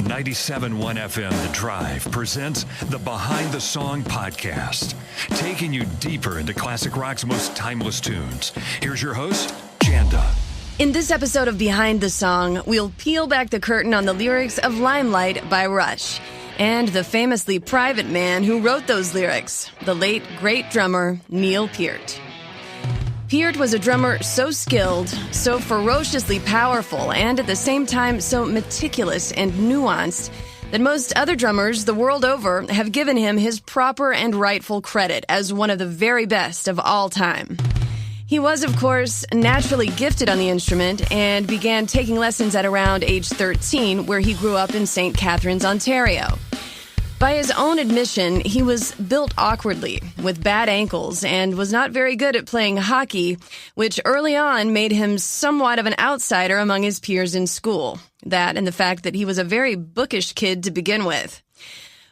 97.1 FM The Drive presents the Behind the Song podcast, taking you deeper into classic rock's most timeless tunes. Here's your host, Janda. In this episode of Behind the Song, we'll peel back the curtain on the lyrics of Limelight by Rush and the famously private man who wrote those lyrics, the late, great drummer, Neil Peart. Peart was a drummer so skilled, so ferociously powerful, and at the same time so meticulous and nuanced that most other drummers the world over have given him his proper and rightful credit as one of the very best of all time. He was, of course, naturally gifted on the instrument and began taking lessons at around age 13, where he grew up in St. Catharines, Ontario. By his own admission, he was built awkwardly, with bad ankles, and was not very good at playing hockey, which early on made him somewhat of an outsider among his peers in school. That and the fact that he was a very bookish kid to begin with.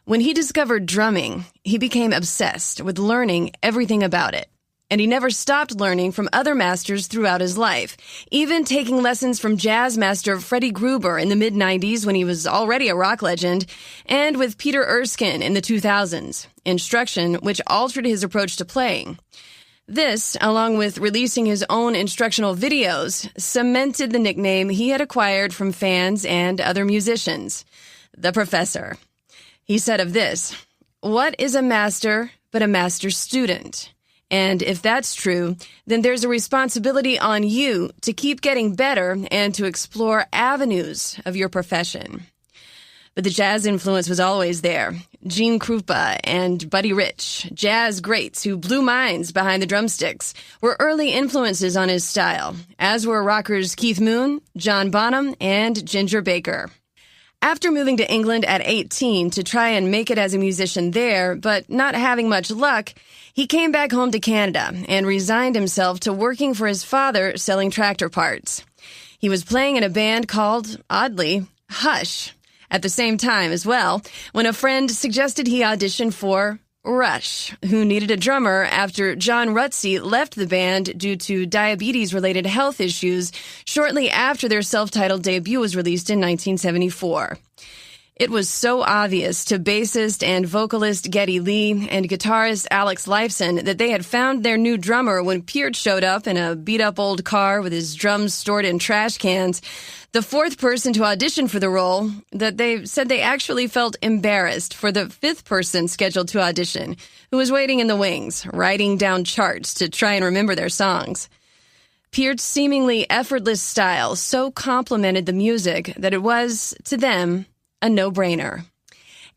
When he discovered drumming, he became obsessed with learning everything about it. And he never stopped learning from other masters throughout his life, even taking lessons from jazz master Freddie Gruber in the mid-90s when he was already a rock legend, and with Peter Erskine in the 2000s, instruction which altered his approach to playing. This, along with releasing his own instructional videos, cemented the nickname he had acquired from fans and other musicians, the Professor. He said of this, "What is a master but a master student? And if that's true, then there's a responsibility on you to keep getting better and to explore avenues of your profession." But the jazz influence was always there. Gene Krupa and Buddy Rich, jazz greats who blew minds behind the drumsticks, were early influences on his style, as were rockers Keith Moon, John Bonham, and Ginger Baker. After moving to England at 18 to try and make it as a musician there, but not having much luck, he came back home to Canada and resigned himself to working for his father selling tractor parts. He was playing in a band called, oddly, Hush, at the same time as well, when a friend suggested he audition for Rush, who needed a drummer after John Rutsey left the band due to diabetes-related health issues shortly after their self-titled debut was released in 1974. It was so obvious to bassist and vocalist Geddy Lee and guitarist Alex Lifeson that they had found their new drummer when Peart showed up in a beat-up old car with his drums stored in trash cans, the fourth person to audition for the role, that they said they actually felt embarrassed for the fifth person scheduled to audition, who was waiting in the wings, writing down charts to try and remember their songs. Peart's seemingly effortless style so complemented the music that it was, to them, a no-brainer.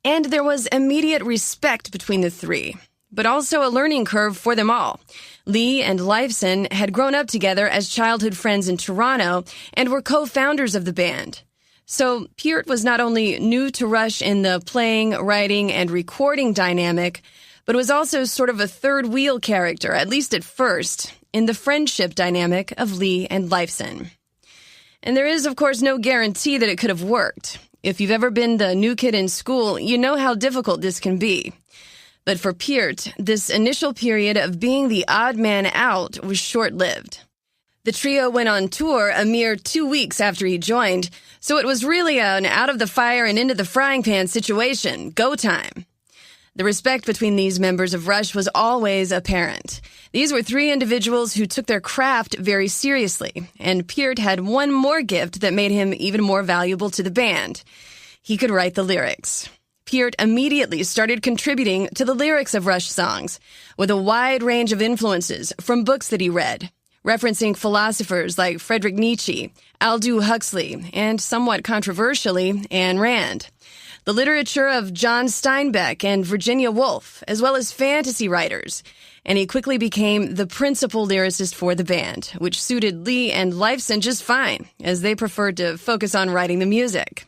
And there was immediate respect between the three, but also a learning curve for them all. Lee and Lifeson had grown up together as childhood friends in Toronto and were co-founders of the band. So Peart was not only new to Rush in the playing, writing, and recording dynamic, but was also sort of a third-wheel character, at least at first, in the friendship dynamic of Lee and Lifeson. And there is, of course, no guarantee that it could have worked. If you've ever been the new kid in school, you know how difficult this can be. But for Peart, this initial period of being the odd man out was short-lived. The trio went on tour a mere 2 weeks after he joined, so it was really an out-of-the-fire and into-the-frying-pan situation, go time. The respect between these members of Rush was always apparent. These were three individuals who took their craft very seriously, and Peart had one more gift that made him even more valuable to the band. He could write the lyrics. Peart immediately started contributing to the lyrics of Rush songs, with a wide range of influences from books that he read, referencing philosophers like Friedrich Nietzsche, Aldous Huxley, and somewhat controversially, Ayn Rand. The literature of John Steinbeck and Virginia Woolf, as well as fantasy writers, and he quickly became the principal lyricist for the band, which suited Lee and Lifeson just fine, as they preferred to focus on writing the music.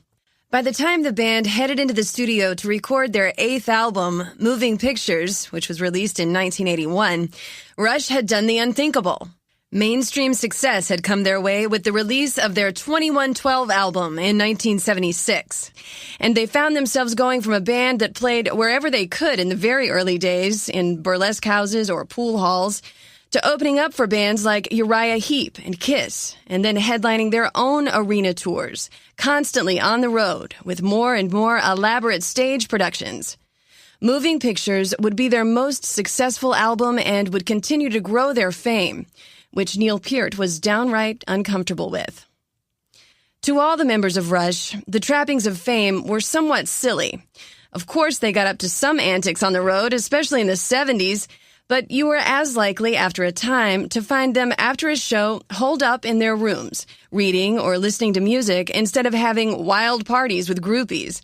By the time the band headed into the studio to record their 8th album, Moving Pictures, which was released in 1981, Rush had done the unthinkable. Mainstream success had come their way with the release of their 2112 album in 1976. And they found themselves going from a band that played wherever they could in the very early days, in burlesque houses or pool halls, to opening up for bands like Uriah Heep and Kiss, and then headlining their own arena tours, constantly on the road with more and more elaborate stage productions. Moving Pictures would be their most successful album and would continue to grow their fame, which Neil Peart was downright uncomfortable with. To all the members of Rush, the trappings of fame were somewhat silly. Of course, they got up to some antics on the road, especially in the 70s, but you were as likely after a time to find them after a show holed up in their rooms, reading or listening to music instead of having wild parties with groupies.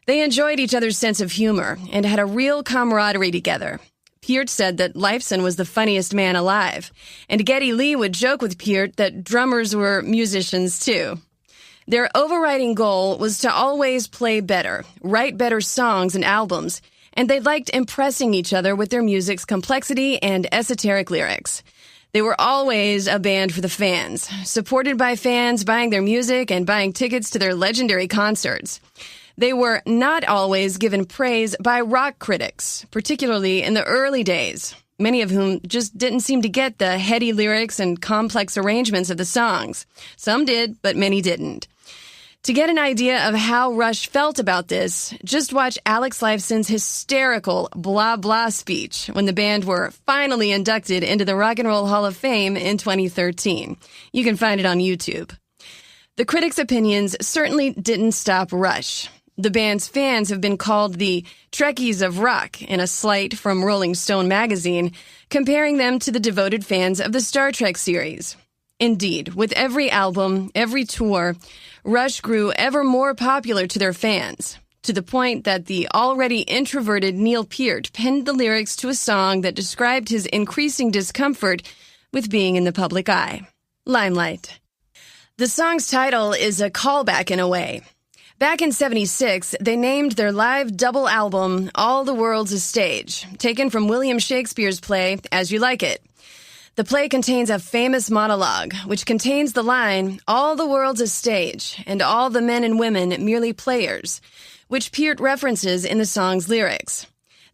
They enjoyed each other's sense of humor and had a real camaraderie together. Peart said that Lifeson was the funniest man alive, and Geddy Lee would joke with Peart that drummers were musicians too. Their overriding goal was to always play better, write better songs and albums, and they liked impressing each other with their music's complexity and esoteric lyrics. They were always a band for the fans, supported by fans buying their music and buying tickets to their legendary concerts. They were not always given praise by rock critics, particularly in the early days, many of whom just didn't seem to get the heady lyrics and complex arrangements of the songs. Some did, but many didn't. To get an idea of how Rush felt about this, just watch Alex Lifeson's hysterical blah blah speech when the band were finally inducted into the Rock and Roll Hall of Fame in 2013. You can find it on YouTube. The critics' opinions certainly didn't stop Rush. The band's fans have been called the Trekkies of rock in a slight from Rolling Stone magazine, comparing them to the devoted fans of the Star Trek series. Indeed, with every album, every tour, Rush grew ever more popular to their fans, to the point that the already introverted Neil Peart penned the lyrics to a song that described his increasing discomfort with being in the public eye. Limelight. The song's title is a callback in a way. Back in '76, they named their live double album All the World's a Stage, taken from William Shakespeare's play As You Like It. The play contains a famous monologue, which contains the line, "All the world's a stage, and all the men and women merely players," which Peart references in the song's lyrics.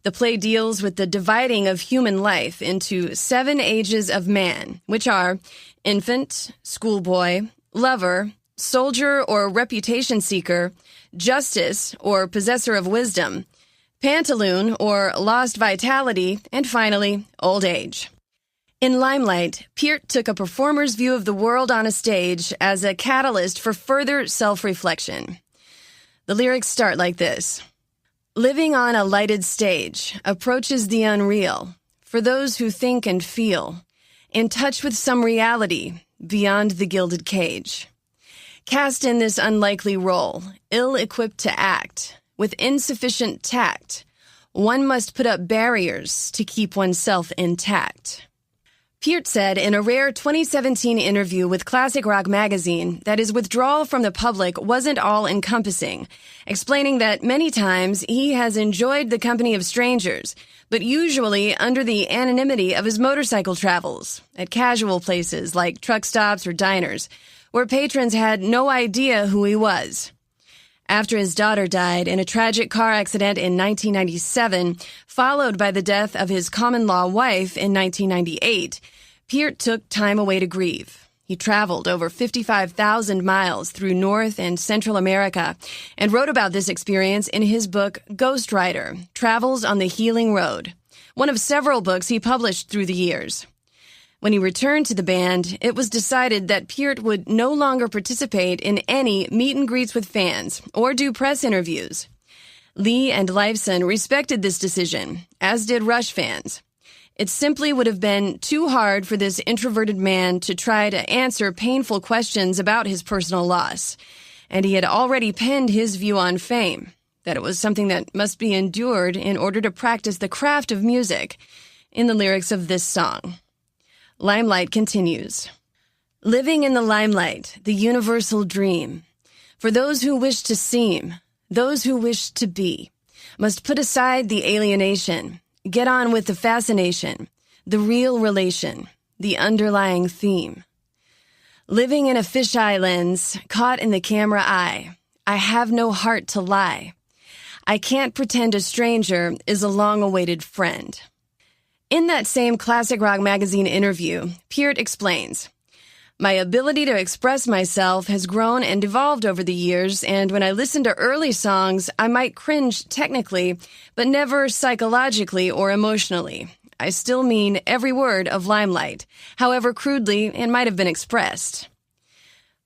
The play deals with the dividing of human life into 7 ages of man, which are infant, schoolboy, lover, soldier or reputation seeker, justice or possessor of wisdom, pantaloon or lost vitality, and finally, old age. In Limelight, Peart took a performer's view of the world on a stage as a catalyst for further self-reflection. The lyrics start like this. Living on a lighted stage approaches the unreal for those who think and feel, in touch with some reality beyond the gilded cage. Cast in this unlikely role, ill-equipped to act, with insufficient tact, one must put up barriers to keep oneself intact. Peart said in a rare 2017 interview with Classic Rock magazine that his withdrawal from the public wasn't all-encompassing, explaining that many times he has enjoyed the company of strangers, but usually under the anonymity of his motorcycle travels, at casual places like truck stops or diners, where patrons had no idea who he was. After his daughter died in a tragic car accident in 1997, followed by the death of his common-law wife in 1998, Peart took time away to grieve. He traveled over 55,000 miles through North and Central America and wrote about this experience in his book Ghost Rider, Travels on the Healing Road, one of several books he published through the years. When he returned to the band, it was decided that Peart would no longer participate in any meet and greets with fans or do press interviews. Lee and Lifeson respected this decision, as did Rush fans. It simply would have been too hard for this introverted man to try to answer painful questions about his personal loss, and he had already penned his view on fame, that it was something that must be endured in order to practice the craft of music, in the lyrics of this song. Limelight continues. Living in the limelight, the universal dream. For those who wish to seem, those who wish to be, must put aside the alienation, get on with the fascination, the real relation, the underlying theme. Living in a fisheye lens, caught in the camera eye, I have no heart to lie. I can't pretend a stranger is a long-awaited friend. In that same Classic Rock magazine interview, Peart explains, "My ability to express myself has grown and evolved over the years, and when I listen to early songs, I might cringe technically, but never psychologically or emotionally. I still mean every word of Limelight, however crudely it might have been expressed."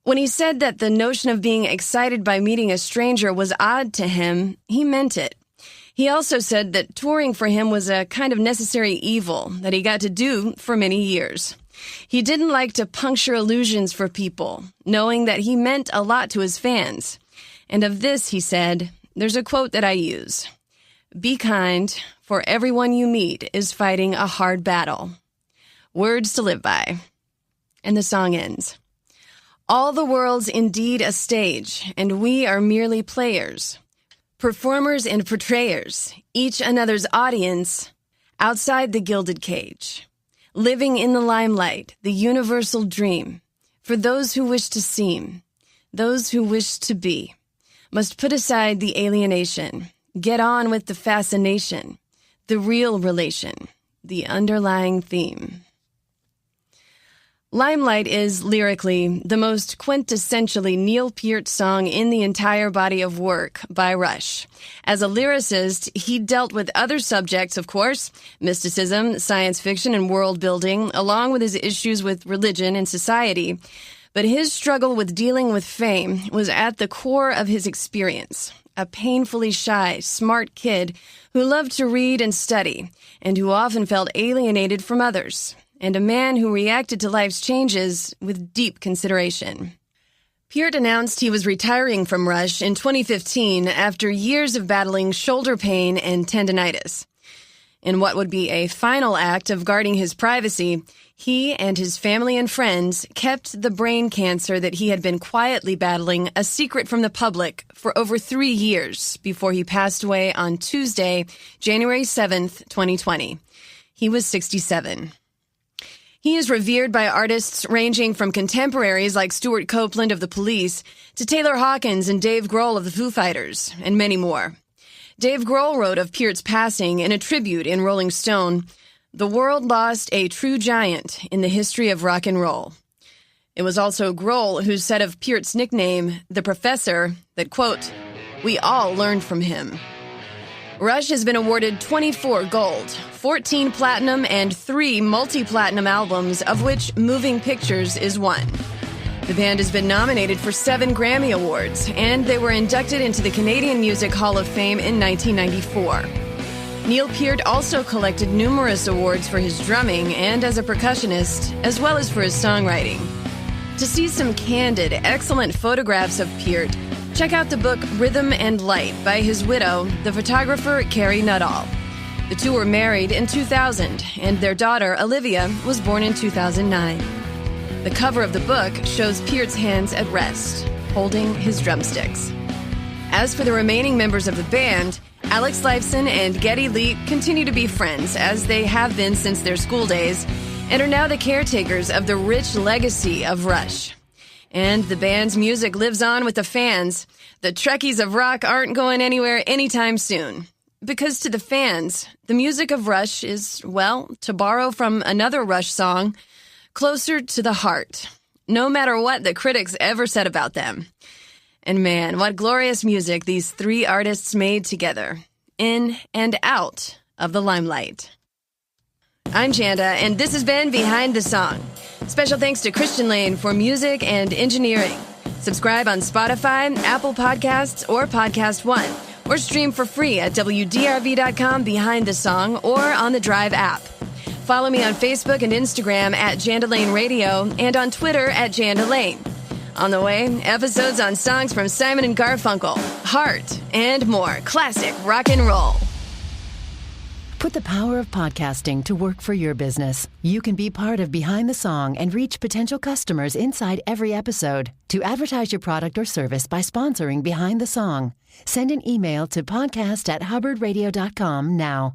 When he said that the notion of being excited by meeting a stranger was odd to him, he meant it. He also said that touring for him was a kind of necessary evil that he got to do for many years. He didn't like to puncture illusions for people, knowing that he meant a lot to his fans. And of this, he said, there's a quote that I use. "Be kind, for everyone you meet is fighting a hard battle." Words to live by. And the song ends. "All the world's indeed a stage, and we are merely players. Performers and portrayers, each another's audience, outside the gilded cage. Living in the limelight, the universal dream. For those who wish to seem, those who wish to be, must put aside the alienation, get on with the fascination, the real relation, the underlying theme." Limelight is, lyrically, the most quintessentially Neil Peart song in the entire body of work by Rush. As a lyricist, he dealt with other subjects, of course, mysticism, science fiction, and world building, along with his issues with religion and society. But his struggle with dealing with fame was at the core of his experience. A painfully shy, smart kid who loved to read and study, and who often felt alienated from others. And a man who reacted to life's changes with deep consideration. Peart announced he was retiring from Rush in 2015 after years of battling shoulder pain and tendinitis. In what would be a final act of guarding his privacy, he and his family and friends kept the brain cancer that he had been quietly battling a secret from the public for over 3 years before he passed away on Tuesday, January 7th, 2020. He was 67. He is revered by artists ranging from contemporaries like Stuart Copeland of The Police to Taylor Hawkins and Dave Grohl of the Foo Fighters, and many more. Dave Grohl wrote of Peart's passing in a tribute in Rolling Stone, "The world lost a true giant in the history of rock and roll." It was also Grohl who said of Peart's nickname, The Professor, that, quote, "We all learned from him." Rush has been awarded 24 gold, 14 platinum, and 3 multi-platinum albums, of which Moving Pictures is one. The band has been nominated for 7 Grammy Awards, and they were inducted into the Canadian Music Hall of Fame in 1994. Neil Peart also collected numerous awards for his drumming and as a percussionist, as well as for his songwriting. To see some candid, excellent photographs of Peart, check out the book Rhythm and Light by his widow, the photographer Carrie Nuttall. The two were married in 2000, and their daughter, Olivia, was born in 2009. The cover of the book shows Peart's hands at rest, holding his drumsticks. As for the remaining members of the band, Alex Lifeson and Geddy Lee continue to be friends, as they have been since their school days, and are now the caretakers of the rich legacy of Rush. And the band's music lives on with the fans. The Trekkies of rock aren't going anywhere anytime soon. Because to the fans, the music of Rush is, well, to borrow from another Rush song, closer to the heart, no matter what the critics ever said about them. And man, what glorious music these 3 artists made together, in and out of the limelight. I'm Janda, and this has been Behind the Song. Special thanks to Christian Lane for music and engineering. Subscribe on Spotify, Apple Podcasts, or Podcast One, or stream for free at WDRV.com Behind the Song or on the Drive app. Follow me on Facebook and Instagram at Janda Lane Radio and on Twitter at Janda Lane. On the way, episodes on songs from Simon and Garfunkel, Heart, and more classic rock and roll. Put the power of podcasting to work for your business. You can be part of Behind the Song and reach potential customers inside every episode. To advertise your product or service by sponsoring Behind the Song, send an email to podcast@hubbardradio.com now.